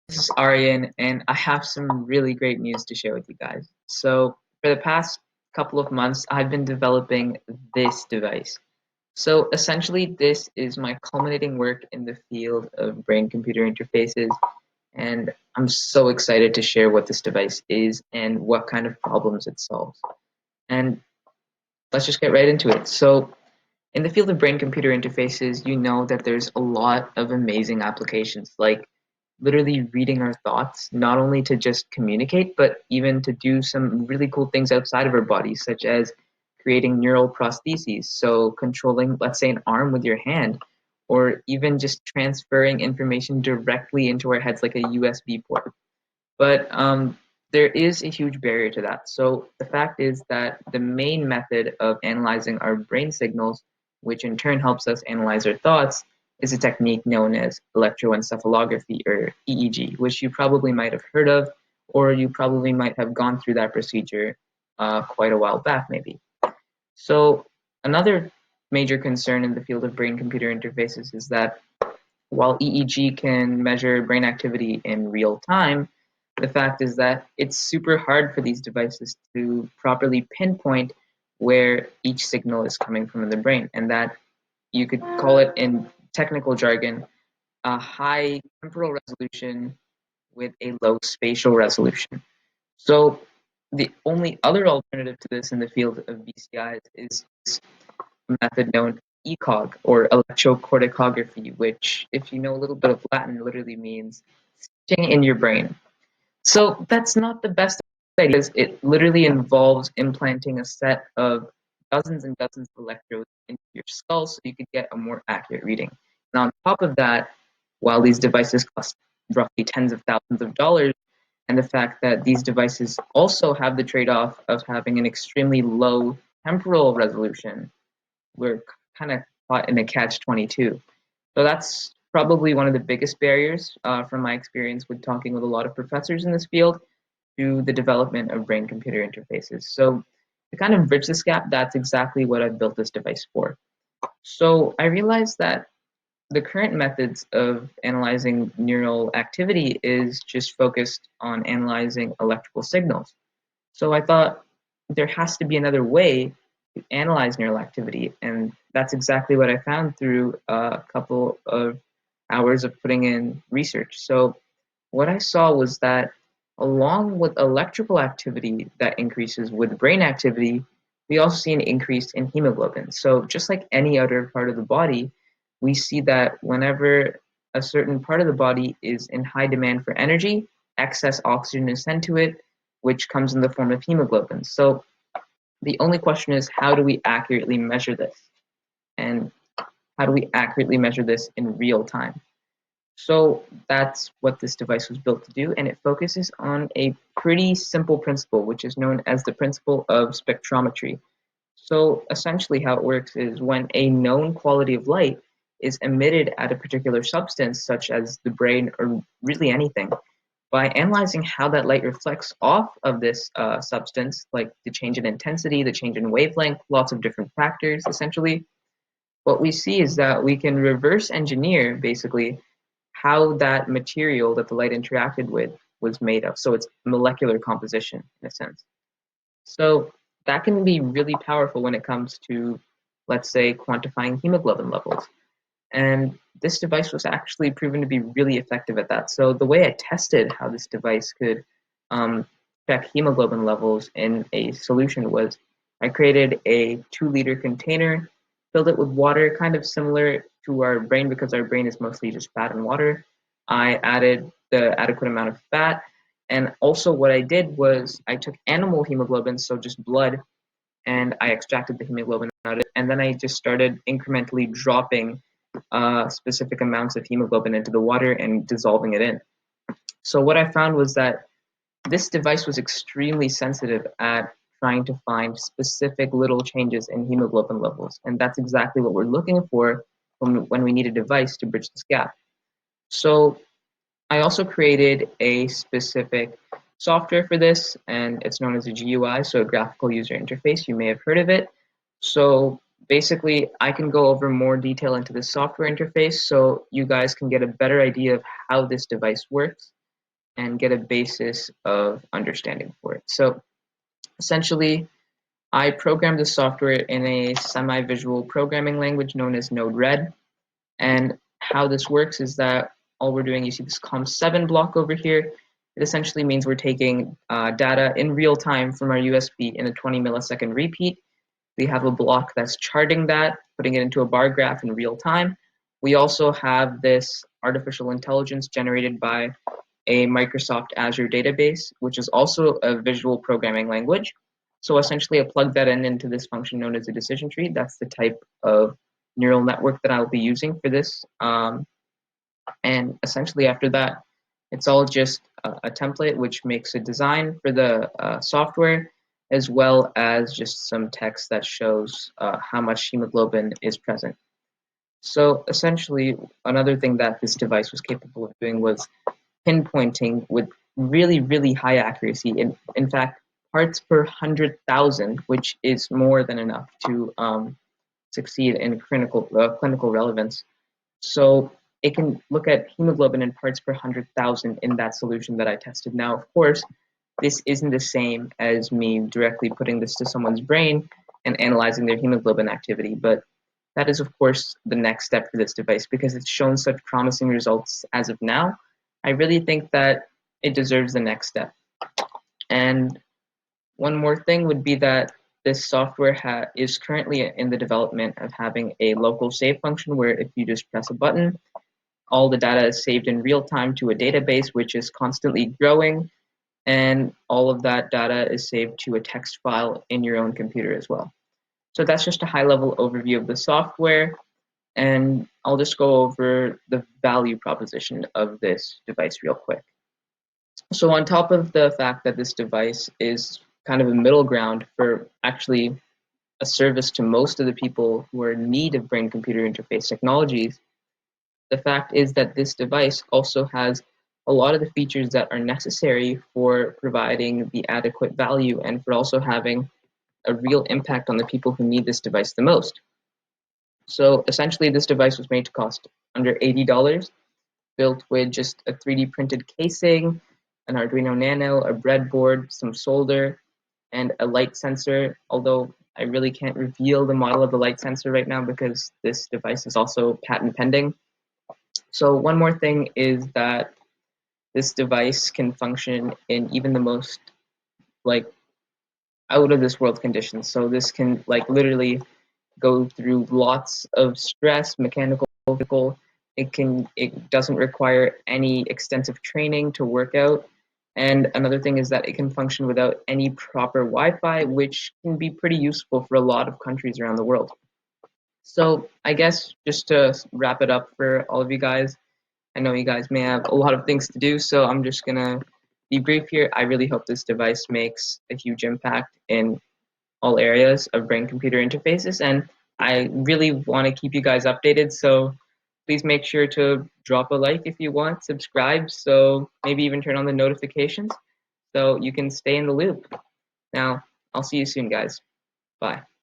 This is Aryan, and I have some really great news to share with you guys. So, for the past couple of months, I've been developing this device. So, essentially, this is my culminating work in the field of brain computer interfaces, and I'm so excited to share what this device is and what kind of problems it solves. And let's just get right into it. So, in the field of brain computer interfaces, you know that there's a lot of amazing applications, like literally reading our thoughts, not only to just communicate, but even to do some really cool things outside of our bodies, such as creating neural prostheses. So, controlling, let's say, an arm with your hand, or even just transferring information directly into our heads like a USB port. But there is a huge barrier to that. So the fact is that the main method of analyzing our brain signals, which in turn helps us analyze our thoughts, is a technique known as electroencephalography or EEG, which you probably might have heard of, or you probably might have gone through that procedure quite a while back, maybe. So another major concern in the field of brain-computer interfaces is that while EEG can measure brain activity in real time, the fact is that it's super hard for these devices to properly pinpoint where each signal is coming from in the brain, and that you could call it in technical jargon a high temporal resolution with a low spatial resolution. So the only other alternative to this in the field of BCIs is a method known ECOG or electrocorticography, which, if you know a little bit of Latin, literally means stitching in your brain. So that's not the best idea because it literally involves implanting a set of dozens and dozens of electrodes into your skull so you could get a more accurate reading. And on top of that, while these devices cost roughly tens of thousands of dollars, and the fact that these devices also have the trade off of having an extremely low temporal resolution, we're kind of caught in a catch 22. So that's probably one of the biggest barriers from my experience with talking with a lot of professors in this field to the development of brain computer interfaces. So to kind of bridge this gap, that's exactly what I've built this device for. So I realized that the current methods of analyzing neural activity is just focused on analyzing electrical signals. So I thought there has to be another way to analyze neural activity, and that's exactly what I found through a couple of hours of putting in research. So what I saw was that along with electrical activity that increases with brain activity, we also see an increase in hemoglobin. So just like any other part of the body, we see that whenever a certain part of the body is in high demand for energy, excess oxygen is sent to it, which comes in the form of hemoglobin. So the only question is, how do we accurately measure this? And how do we accurately measure this in real time? So that's what this device was built to do, and it focuses on a pretty simple principle, which is known as the principle of spectrometry. So essentially, how it works is when a known quality of light is emitted at a particular substance, such as the brain or really anything, by analyzing how that light reflects off of this substance, like the change in intensity, the change in wavelength, lots of different factors, essentially, what we see is that we can reverse engineer basically how that material that the light interacted with was made of. So it's molecular composition in a sense. So that can be really powerful when it comes to, let's say, quantifying hemoglobin levels. And this device was actually proven to be really effective at that. So the way I tested how this device could check hemoglobin levels in a solution was I created a 2 liter container, filled it with water, kind of similar to our brain because our brain is mostly just fat and water. I added the adequate amount of fat. And also what I did was I took animal hemoglobin, so just blood, and I extracted the hemoglobin out of it. And then I just started incrementally dropping specific amounts of hemoglobin into the water and dissolving it in. So what I found was that this device was extremely sensitive at trying to find specific little changes in hemoglobin levels. And that's exactly what we're looking for when we need a device to bridge this gap. So I also created a specific software for this, and it's known as a GUI, so a graphical user interface. You may have heard of it. So basically, I can go over more detail into the software interface so you guys can get a better idea of how this device works. and get a basis of understanding for it. So essentially, I programmed the software in a semi-visual programming language known as Node-RED. And how this works is that all we're doing, you see this COM7 block over here. It essentially means we're taking data in real time from our USB in a 20 millisecond repeat. We have a block that's charting that, putting it into a bar graph in real time. We also have this artificial intelligence generated by a Microsoft Azure database, which is also a visual programming language. So essentially, I plug that in into this function known as a decision tree. That's the type of neural network that I'll be using for this. And essentially, after that, it's all just a template which makes a design for the software, as well as just some text that shows how much hemoglobin is present. So essentially, another thing that this device was capable of doing was pinpointing with really, really high accuracy. In fact, parts per 100,000, which is more than enough to succeed in clinical relevance. So it can look at hemoglobin in parts per 100,000 in that solution that I tested. Now, of course, this isn't the same as me directly putting this to someone's brain and analyzing their hemoglobin activity, but that is, of course, the next step for this device because it's shown such promising results as of now. I really think that it deserves the next step. And one more thing would be that this software is currently in the development of having a local save function where if you just press a button, all the data is saved in real time to a database which is constantly growing, and all of that data is saved to a text file in your own computer as well. So that's just a high-level overview of the software, and I'll just go over the value proposition of this device real quick. So on top of the fact that this device is kind of a middle ground for actually a service to most of the people who are in need of brain-computer interface technologies, the fact is that this device also has a lot of the features that are necessary for providing the adequate value and for also having a real impact on the people who need this device the most. So essentially, this device was made to cost under $80, built with just a 3D printed casing, an Arduino Nano, a breadboard, some solder, and a light sensor, although I really can't reveal the model of the light sensor right now because this device is also patent pending. So one more thing is that this device can function in even the most like out of this world conditions. So this can like literally go through lots of stress, mechanical, physical. It doesn't require any extensive training to work out. And another thing is that it can function without any proper Wi-Fi, which can be pretty useful for a lot of countries around the world. So I guess just to wrap it up for all of you guys, I know you guys may have a lot of things to do, so I'm just gonna be brief here. I really hope this device makes a huge impact in all areas of brain-computer interfaces, and I really want to keep you guys updated, so please make sure to drop a like if you want, subscribe, so maybe even turn on the notifications so you can stay in the loop. Now, I'll see you soon, guys. Bye.